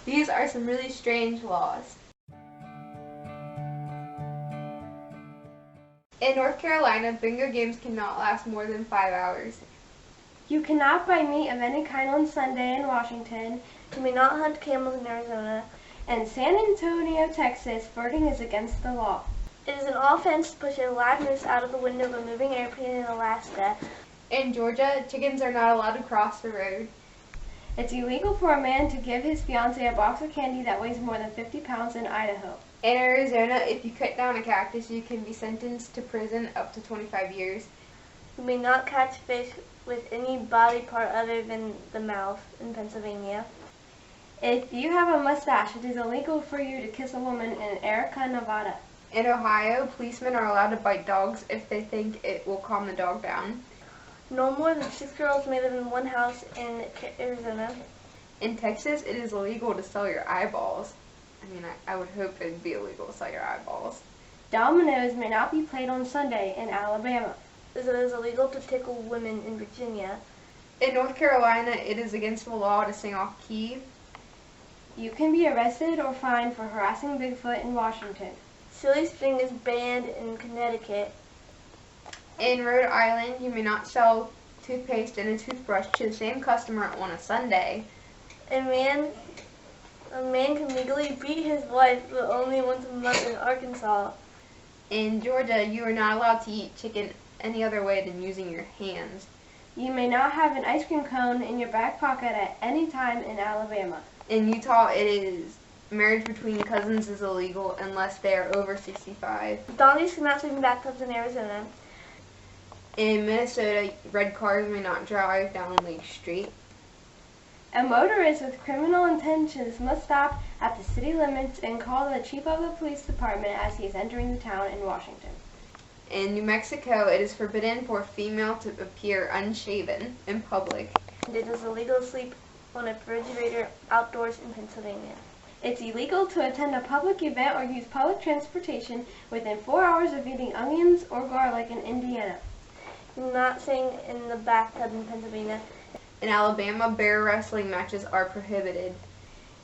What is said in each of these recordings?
These are some really strange laws. In North Carolina, bingo games cannot last more than 5 hours. You cannot buy meat of any kind on Sunday in Washington. You may not hunt camels in Arizona. In San Antonio, Texas, birding is against the law. It is an offense to push a live moose out of the window of a moving airplane in Alaska. In Georgia, chickens are not allowed to cross the road. It's illegal for a man to give his fiancée a box of candy that weighs more than 50 pounds in Idaho. In Arizona, if you cut down a cactus, you can be sentenced to prison up to 25 years. You may not catch fish with any body part other than the mouth in Pennsylvania. If you have a mustache, it is illegal for you to kiss a woman in Arica, Nevada. In Ohio, policemen are allowed to bite dogs if they think it will calm the dog down. No more than 6 girls may live in one house in Arizona. In Texas, it is illegal to sell your eyeballs. I would hope it would be illegal to sell your eyeballs. Dominoes may not be played on Sunday in Alabama. It is illegal to tickle women in Virginia. In North Carolina, it is against the law to sing off key. You can be arrested or fined for harassing Bigfoot in Washington. Silly string is banned in Connecticut. In Rhode Island, you may not sell toothpaste and a toothbrush to the same customer on a Sunday. A man can legally beat his wife, but only once a month in Arkansas. In Georgia, you are not allowed to eat chicken any other way than using your hands. You may not have an ice cream cone in your back pocket at any time in Alabama. In Utah, marriage between cousins is illegal unless they are over 65. Donkeys cannot swim in bathtubs in Arizona. In Minnesota, red cars may not drive down Lake Street. A motorist with criminal intentions must stop at the city limits and call the chief of the police department as he is entering the town in Washington. In New Mexico, it is forbidden for a female to appear unshaven in public. And it is illegal to sleep on a refrigerator outdoors in Pennsylvania. It's illegal to attend a public event or use public transportation within 4 hours of eating onions or garlic in Indiana. Do not sing in the bathtub in Pennsylvania. In Alabama, bear wrestling matches are prohibited.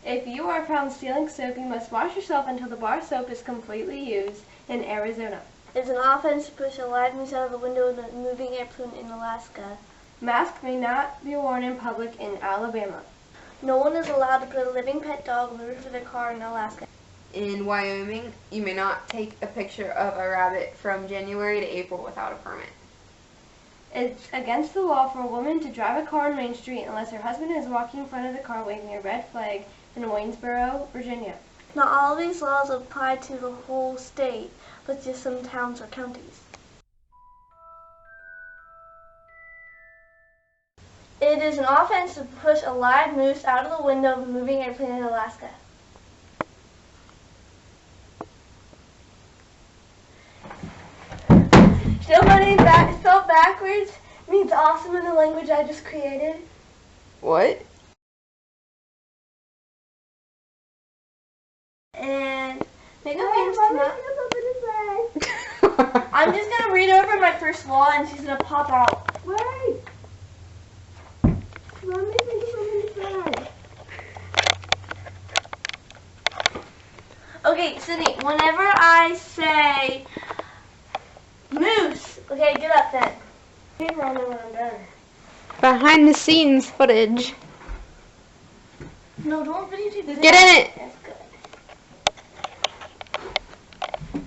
If you are found stealing soap, you must wash yourself until the bar soap is completely used in Arizona. It's an offense to push a live moose out of the window of a moving airplane in Alaska. Masks may not be worn in public in Alabama. No one is allowed to put a living pet dog on the roof of their car in Alaska. In Wyoming, you may not take a picture of a rabbit from January to April without a permit. It's against the law for a woman to drive a car on Main Street unless her husband is walking in front of the car waving a red flag in Waynesboro, Virginia. Not all of these laws apply to the whole state, but just some towns or counties. It is an offense to push a live moose out of the window of a moving airplane in Alaska. Still running back, spelled backwards means awesome in the language I just created. What? And make up means not. I'm just gonna read over my first law and she's gonna pop out. Wait! Let me think of something to say. Okay, Sydney, whenever I say moose, okay, get up then. Keep running when I'm done. Behind the scenes footage. No, don't videotape this. Get in it! That's good.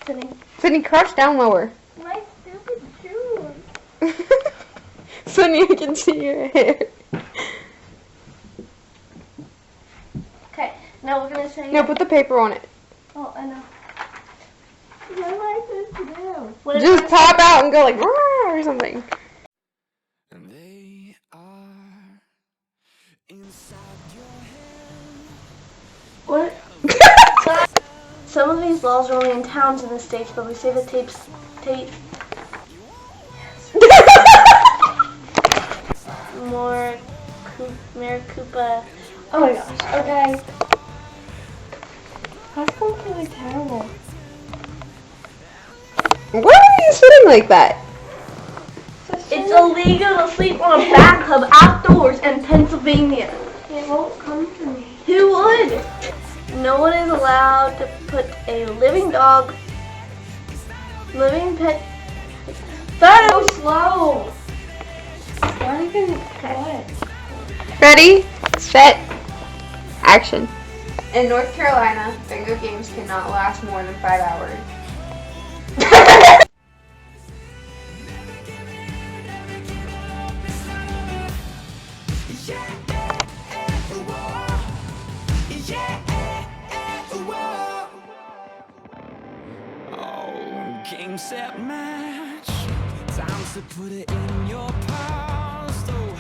Sydney. Sydney, crouch down lower. My stupid shoes. Sydney, I can see your hair. Okay, now we're gonna say. No, put the paper on it. Oh, I know. What am I supposed to do? What Just pop out and go like "Rah!" or something. And they are inside your head. What? Some of these laws are only in towns in the States, but we say the tape. Maricopa. Oh my gosh, okay. That's completely terrible. Why are you sitting like that? It's illegal to sleep on a bathtub outdoors in Pennsylvania. It won't come to me. Who would? no one is allowed to put a living pet. That so slow. Not even what? Ready, set, action. In North Carolina, bingo games cannot last more than 5 hours. Oh, game, set, match. Time to put it in your past. Oh,